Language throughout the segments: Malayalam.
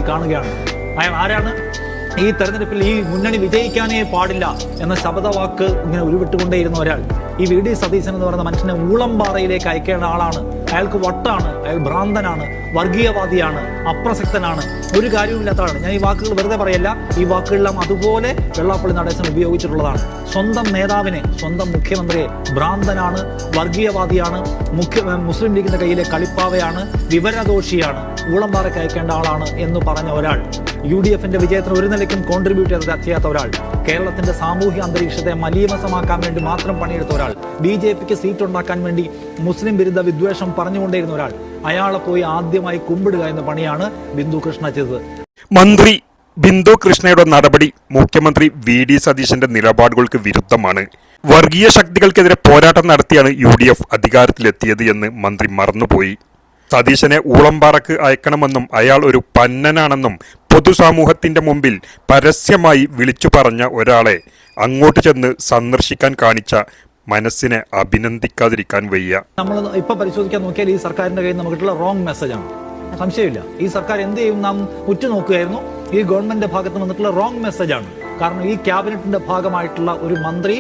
കാണുകയാണ്. ആരാണ് ഈ തെരഞ്ഞെടുപ്പിൽ ഈ മുന്നണി വിജയിക്കാനേ പാടില്ല എന്ന ശബ്ദവാക്ക് ഇങ്ങനെ ഉരുവിട്ടുകൊണ്ടേയിരുന്ന ഒരാൾ, ഈ വി ഡി സതീശൻ എന്ന് പറയുന്ന മനുഷ്യനെ ഊളംപാറയിലേക്ക് അയക്കേണ്ട ആളാണ്. അയാൾക്ക് വട്ടാണ്, അയാൾ ഭ്രാന്തനാണ്, വർഗീയവാദിയാണ്, അപ്രസക്തനാണ്, ഒരു കാര്യവുമില്ലാത്ത ആളാണ്. ഞാൻ ഈ വാക്കുകൾ വെറുതെ പറയല്ല, ഈ വാക്കുകളെല്ലാം അതുപോലെ വെള്ളാപ്പള്ളി നടേശൻ ഉപയോഗിച്ചിട്ടുള്ളതാണ്. സ്വന്തം നേതാവിനെ, സ്വന്തം മുഖ്യമന്ത്രിയെ ഭ്രാന്തനാണ്, വർഗീയവാദിയാണ്, മുസ്ലിം ലീഗിന്റെ കയ്യിലെ കളിപ്പാവയാണ്, വിവരദോഷിയാണ്, ഊളംപാറയ്ക്ക് അയക്കേണ്ട ആളാണ് എന്ന് പറഞ്ഞ ഒരാൾ, UDF വിജയത്തിന് ഒരു നിലയ്ക്കും കോൺട്രിബ്യൂട്ട് ചെയ്യാത്ത ഒരാൾ, കേരളത്തിന്റെ സാമൂഹ്യ അന്തരീക്ഷത്തെ മലീമസമാക്കാൻ വേണ്ടി മാത്രം പണിയെടുത്ത ഒരാൾ, BJPക്ക് സീറ്റ് ഉണ്ടാക്കാൻ വേണ്ടി മുസ്ലിം വിരുദ്ധ വിദ്വേഷം പറഞ്ഞുകൊണ്ടേയിരുന്ന ഒരാൾ, അയാളെ പോയി ആദ്യമായി കുമ്പിടുക എന്ന പണിയാണ് ബിന്ദു കൃഷ്ണ ചെയ്തത്. മന്ത്രി ബിന്ദു കൃഷ്ണയുടെ നടപടി മുഖ്യമന്ത്രി VD സതീശന്റെ നിലപാടുകൾക്ക് വിരുദ്ധമാണ്. വർഗീയ ശക്തികൾക്കെതിരെ പോരാട്ടം നടത്തിയാണ് UDF അധികാരത്തിലെത്തിയത് എന്ന് മന്ത്രി മറന്നുപോയി. സതീശനെ ഊളംപാറക്ക് അയക്കണമെന്നും അയാൾ ഒരു പന്നനാണെന്നും പൊതുസമൂഹത്തിന്റെ മുമ്പിൽ പരസ്യമായി വിളിച്ചു പറഞ്ഞ ഒരാളെ അങ്ങോട്ട് ചെന്ന് സന്ദർശിക്കാൻ കാണിച്ച മനസ്സിനെ അഭിനന്ദിക്കാതിരിക്കാൻ വയ്യ. നമ്മൾ ഇപ്പൊ പരിശോധിക്കാൻ നോക്കിയാൽ ഈ സർക്കാരിന്റെ കയ്യിൽ നമുക്കുള്ള റോങ് മെസ്സേജാണ്, സംശയമില്ല. ഈ സർക്കാർ എന്ത് ചെയ്യും നാം ഉറ്റുനോക്കുകയായിരുന്നു. ഈ ഗവൺമെന്റിന്റെ ഭാഗത്ത് വന്നിട്ടുള്ള റോങ് മെസ്സേജാണ്. കാരണം ഈ ക്യാബിനറ്റിന്റെ ഭാഗമായിട്ടുള്ള ഒരു മന്ത്രി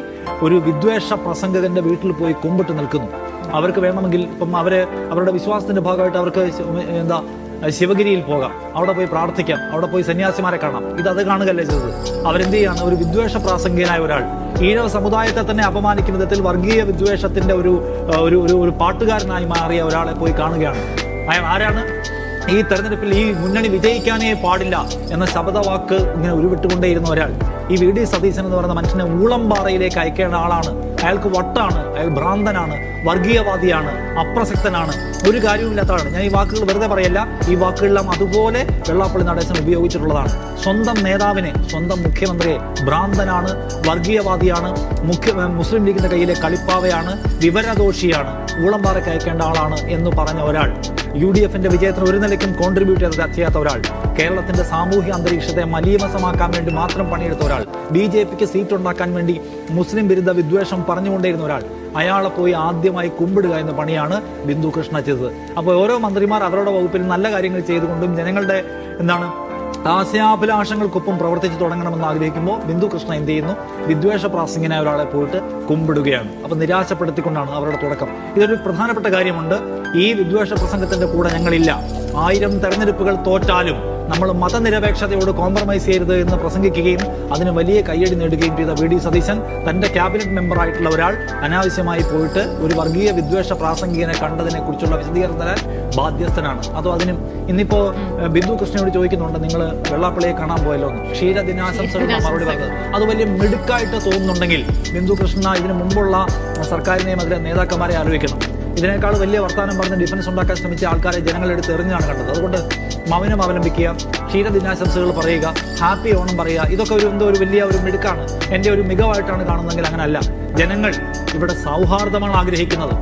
ഒരു വിദ്വേഷ പ്രസംഗകന്റെ വീട്ടിൽ പോയി കുമ്പിട്ട് നിൽക്കുന്നു. അവർക്ക് വേണമെങ്കിൽ ഇപ്പം അവരുടെ വിശ്വാസത്തിന്റെ ഭാഗമായിട്ട് അവർക്ക് ശിവഗിരിയിൽ പോകാം, അവിടെ പോയി പ്രാർത്ഥിക്കാം, അവിടെ പോയി സന്യാസിമാരെ കാണാം. അത് കാണുകയല്ലേ ചെയ്തത്. അവരെന്ത് ചെയ്യാണ്? ഒരു വിദ്വേഷ പ്രാസംഗികനായ ഒരാൾ, ഈഴവ സമുദായത്തെ തന്നെ അപമാനിക്കുന്ന വിധത്തിൽ വർഗീയ വിദ്വേഷത്തിന്റെ ഒരു പാട്ടുകാരനായി മാറിയ ഒരാളെ പോയി കാണുകയാണ്. ആരാണ് ഈ തെരഞ്ഞെടുപ്പിൽ ഈ മുന്നണി വിജയിക്കാനേ പാടില്ല എന്ന ശബ്ദവാക്ക് ഇങ്ങനെ ഉരുവിട്ടുകൊണ്ടേയിരുന്ന ഒരാൾ, ഈ വി ഡി സതീശൻ എന്ന് പറയുന്ന മനുഷ്യനെ ഊളംപാറയിലേക്ക് അയക്കേണ്ട ആളാണ്. അയാൾക്ക് വട്ടാണ്, അയാൾ ഭ്രാന്തനാണ്, വർഗീയവാദിയാണ്, അപ്രസക്തനാണ്, ഒരു കാര്യവുമില്ലാത്ത ആളാണ്. ഞാൻ ഈ വാക്കുകൾ വെറുതെ പറയല്ല, ഈ വാക്കുകളെല്ലാം അതുപോലെ വെള്ളാപ്പള്ളി നടേശൻ ഉപയോഗിച്ചിട്ടുള്ളതാണ്. സ്വന്തം നേതാവിനെ, സ്വന്തം മുഖ്യമന്ത്രിയെ ഭ്രാന്തനാണ്, വർഗീയവാദിയാണ്, മുസ്ലിം ലീഗിന്റെ കയ്യിലെ കളിപ്പാവയാണ്, വിവരദോഷിയാണ്, ഊളംപാറയ്ക്ക് അയക്കേണ്ട ആളാണ് എന്ന് പറഞ്ഞ ഒരാൾ, UDF വിജയത്തിന് ഒരു നിലയ്ക്കും കോൺട്രിബ്യൂട്ട് ചെയ്യാത്ത ഒരാൾ, കേരളത്തിന്റെ സാമൂഹ്യ അന്തരീക്ഷത്തെ മലീമസമാക്കാൻ വേണ്ടി മാത്രം പണിയെടുത്ത ഒരാൾ, BJPക്ക് സീറ്റ് ഉണ്ടാക്കാൻ വേണ്ടി മുസ്ലിം വിരുദ്ധ വിദ്വേഷം പറഞ്ഞുകൊണ്ടേയിരുന്ന ഒരാൾ, അയാളെ പോയി ആദ്യമായി കുമ്പിടുക എന്ന പണിയാണ് ബിന്ദു കൃഷ്ണ ചെയ്തത്. അപ്പോൾ ഓരോ മന്ത്രിമാർ അവരുടെ വകുപ്പിൽ നല്ല കാര്യങ്ങൾ ചെയ്തുകൊണ്ടും ജനങ്ങളുടെ ആശയാഭിലാഷങ്ങൾക്കൊപ്പം പ്രവർത്തിച്ചു തുടങ്ങണമെന്ന് ആഗ്രഹിക്കുമ്പോൾ ബിന്ദു കൃഷ്ണ എന്ത് ചെയ്യുന്നു? വിദ്വേഷ പ്രാസംഗികനായ ഒരാളെ പോയിട്ട് കുമ്പിടുകയാണ്. അപ്പൊ നിരാശപ്പെടുത്തിക്കൊണ്ടാണ് അവരുടെ തുടക്കം. ഇതൊരു പ്രധാനപ്പെട്ട കാര്യമുണ്ട്. ഈ വിദ്വേഷ പ്രസംഗത്തിന്റെ കൂടെ ഞങ്ങളില്ല. 1000 തെരഞ്ഞെടുപ്പുകൾ തോറ്റാലും നമ്മൾ മതനിരപേക്ഷതയോട് കോംപ്രമൈസ് ചെയ്യരുത് എന്ന് പ്രസംഗിക്കുകയും അതിന് വലിയ കയ്യടി നേടുകയും ചെയ്ത വി ഡി സതീശൻ തന്റെ ക്യാബിനറ്റ് മെമ്പറായിട്ടുള്ള ഒരാൾ അനാവശ്യമായി പോയിട്ട് ഒരു വർഗീയ വിദ്വേഷ പ്രാസംഗികനെ കണ്ടതിനെ കുറിച്ചുള്ള വിശദീകരണം തരാൻ ബാധ്യസ്ഥനാണ്. അതോ അതിനും ഇന്നിപ്പോ ബിന്ദു കൃഷ്ണയോട് ചോദിക്കുന്നുണ്ട്, നിങ്ങൾ വെള്ളാപ്പള്ളിയെ കാണാൻ പോയല്ലോ എന്ന്. ക്ഷീരദിനാശംസകൾ മറുപടി പറഞ്ഞത് അത് വലിയ മിടുക്കായിട്ട് തോന്നുന്നുണ്ടെങ്കിൽ ബിന്ദു കൃഷ്ണ ഇതിനു മുമ്പുള്ള സർക്കാരിനെയും അതിലെ നേതാക്കന്മാരെ ആലോചിക്കണം. ഇതിനേക്കാൾ വലിയ വർത്തമാനം പറഞ്ഞ് ഡിഫൻസ് ഉണ്ടാക്കാൻ ശ്രമിച്ച ആൾക്കാരെ ജനങ്ങളെടുത്ത് എറിഞ്ഞാണ് കണ്ടത്. അതുകൊണ്ട് മൗനം അവലംബിക്കുക, ക്ഷീരദിനാശംസകൾ പറയുക, ഹാപ്പി ഓണം പറയുക, ഇതൊക്കെ ഒരു വലിയ ഒരു മിടുക്കാണ്, എൻ്റെ ഒരു മികവായിട്ടാണ് കാണുന്നതെങ്കിൽ അങ്ങനല്ല. ജനങ്ങൾ ഇവിടെ സൗഹാർദ്ദമാണ് ആഗ്രഹിക്കുന്നത്.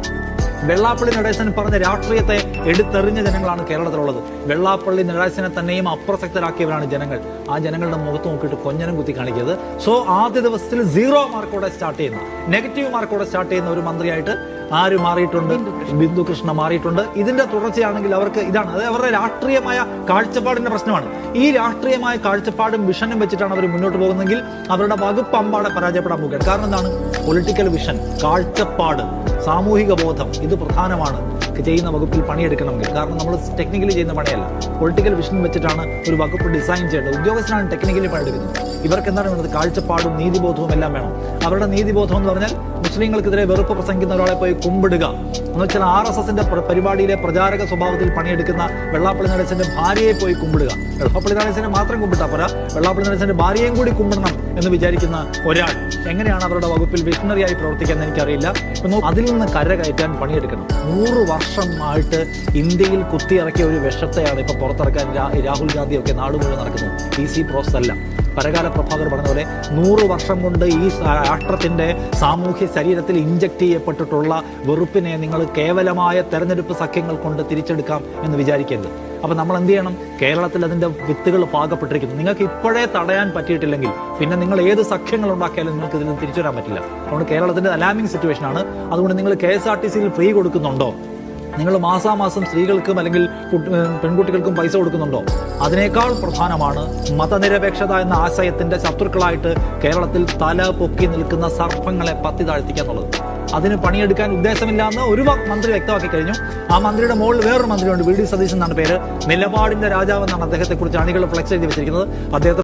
വെള്ളാപ്പള്ളി നടേശൻ പറഞ്ഞ രാഷ്ട്രീയത്തെ എടുത്തെറിഞ്ഞ ജനങ്ങളാണ് കേരളത്തിലുള്ളത്. വെള്ളാപ്പള്ളി നടേശനെ തന്നെയും അപ്രസക്തരാക്കിയവരാണ് ജനങ്ങൾ. ആ ജനങ്ങളുടെ മുഖത്ത് നോക്കിയിട്ട് കൊഞ്ഞനം കുത്തി കാണിക്കരുത്. സോ ആദ്യ ദിവസത്തിൽ 0 മാർക്കോടെ സ്റ്റാർട്ട് ചെയ്യുന്ന, നെഗറ്റീവ് മാർക്കോടെ സ്റ്റാർട്ട് ചെയ്യുന്ന ഒരു മന്ത്രിയായിട്ട് ആര് മാറിയിട്ടുണ്ട്? ബിന്ദു കൃഷ്ണ മാറിയിട്ടുണ്ട്. ഇതിന്റെ തുടർച്ചയാണെങ്കിൽ അവർക്ക് ഇതാണ്, അത് അവരുടെ രാഷ്ട്രീയമായ കാഴ്ചപ്പാടിന്റെ പ്രശ്നമാണ്. ഈ രാഷ്ട്രീയമായ കാഴ്ചപ്പാടും വിഷനും വെച്ചിട്ടാണ് അവർ മുന്നോട്ട് പോകുന്നതെങ്കിൽ അവരുടെ വകുപ്പ് അമ്പാടെ പരാജയപ്പെടാൻ പോകുകയാണ്. കാരണം എന്താണ്? പൊളിറ്റിക്കൽ വിഷൻ, കാഴ്ചപ്പാട്, സാമൂഹിക ബോധം, ഇത് പ്രധാനമാണ് ചെയ്യുന്ന വകുപ്പിൽ പണിയെടുക്കണമെങ്കിൽ. കാരണം നമ്മൾ ടെക്നിക്കലി ചെയ്യുന്ന പണിയല്ല, പൊളിറ്റിക്കൽ വിഷൻ വെച്ചിട്ടാണ് ഒരു വകുപ്പ് ഡിസൈൻ ചെയ്യേണ്ടത്. ഉദ്യോഗസ്ഥനാണ് ടെക്നിക്കലി പണിയെടുക്കുന്നത്. ഇവർക്ക് എന്താണ് വേണ്ടത്? കാഴ്ചപ്പാടും നീതിബോധവും എല്ലാം വേണം. അവരുടെ നീതിബോധം എന്ന് പറഞ്ഞാൽ മുസ്ലിങ്ങൾക്കെതിരെ വെറുപ്പ് പ്രസംഗിക്കുന്ന ഒരാളെ പോയി കുമ്പിടുക എന്ന് വെച്ചാൽ RSSന്റെ പരിപാടിയിലെ പ്രചാരക സ്വഭാവത്തിൽ പണിയെടുക്കുന്ന വെള്ളാപ്പള്ളി നടേശന്റെ ഭാര്യയെ പോയി കുമ്പിടുക. വെള്ളാപ്പള്ളി നടേശനെ മാത്രം കുമ്പിട്ടാ പോരാ, വെള്ളാപ്പള്ളി നടേശന്റെ ഭാര്യയും കൂടി കുമ്പിടണം എന്ന് വിചാരിക്കുന്ന ഒരാൾ എങ്ങനെയാണ് അവരുടെ വകുപ്പിൽ വിഷണറിയായി പ്രവർത്തിക്കാൻ എനിക്കറിയില്ല. അതിൽ നിന്ന് കരകയറ്റാൻ പണിയെടുക്കണം. 100 വർഷമായിട്ട് ഇന്ത്യയിൽ കുത്തിയിറക്കിയ ഒരു വിഷത്തെയാണ് ഇപ്പൊ പുറത്തിറക്കാൻ രാഹുൽ ഗാന്ധിയൊക്കെ നാട് മുഴുവൻ നടക്കുന്നത്. ഈസി പ്രോസസ് അല്ല. പരകാല പ്രഭാകർ പറഞ്ഞ പോലെ 100 വർഷം കൊണ്ട് ഈ രാഷ്ട്രത്തിന്റെ സാമൂഹ്യ ശരീരത്തിൽ ഇഞ്ചക്ട് ചെയ്യപ്പെട്ടിട്ടുള്ള വെറുപ്പിനെ നിങ്ങൾ കേവലമായ തെരഞ്ഞെടുപ്പ് സഖ്യങ്ങൾ കൊണ്ട് തിരിച്ചെടുക്കാം എന്ന് വിചാരിക്കരുത്. അപ്പൊ നമ്മൾ എന്ത് ചെയ്യണം? കേരളത്തിൽ അതിന്റെ വിത്തുകൾ പാകപ്പെട്ടിരിക്കുന്നു. നിങ്ങൾക്ക് ഇപ്പോഴേ തടയാൻ പറ്റിയിട്ടില്ലെങ്കിൽ പിന്നെ നിങ്ങൾ ഏത് സഖ്യങ്ങൾ ഉണ്ടാക്കിയാലും നിങ്ങൾക്ക് ഇതിൽ നിന്ന് തിരിച്ചു വരാൻ പറ്റില്ല. അതുകൊണ്ട് കേരളത്തിന്റെ അലാമിംഗ് സിറ്റുവേഷൻ ആണ്. അതുകൊണ്ട് നിങ്ങൾ KSRTCയിൽ ഫ്രീ കൊടുക്കുന്നുണ്ടോ? നിങ്ങൾ മാസാമാസം സ്ത്രീകൾക്കും അല്ലെങ്കിൽ പെൺകുട്ടികൾക്കും പൈസ കൊടുക്കുന്നുണ്ടോ? അതിനേക്കാൾ പ്രധാനമാണ് മതനിരപേക്ഷത എന്ന ആശയത്തിന്റെ ശത്രുക്കളായിട്ട് കേരളത്തിൽ തല പൊക്കി നിൽക്കുന്ന സർപ്പങ്ങളെ പത്തി താഴ്ത്തിക്കുക എന്നുള്ളത്. അതിന് പണിയെടുക്കാൻ ഉദ്ദേശമില്ലാന്ന് ഒരു മന്ത്രി വ്യക്തമാക്കി കഴിഞ്ഞു. ആ മന്ത്രിയുടെ മുകളിൽ വേറൊരു മന്ത്രിയുണ്ട്, വി ഡി സതീശൻ എന്നാണ് പേര്. നിലപാടിന്റെ രാജാവ് എന്നാണ് അദ്ദേഹത്തെക്കുറിച്ച് അണികൾ ഫ്ലെക്സ് എഴുതി വെച്ചിരിക്കുന്നത്. അദ്ദേഹത്തെ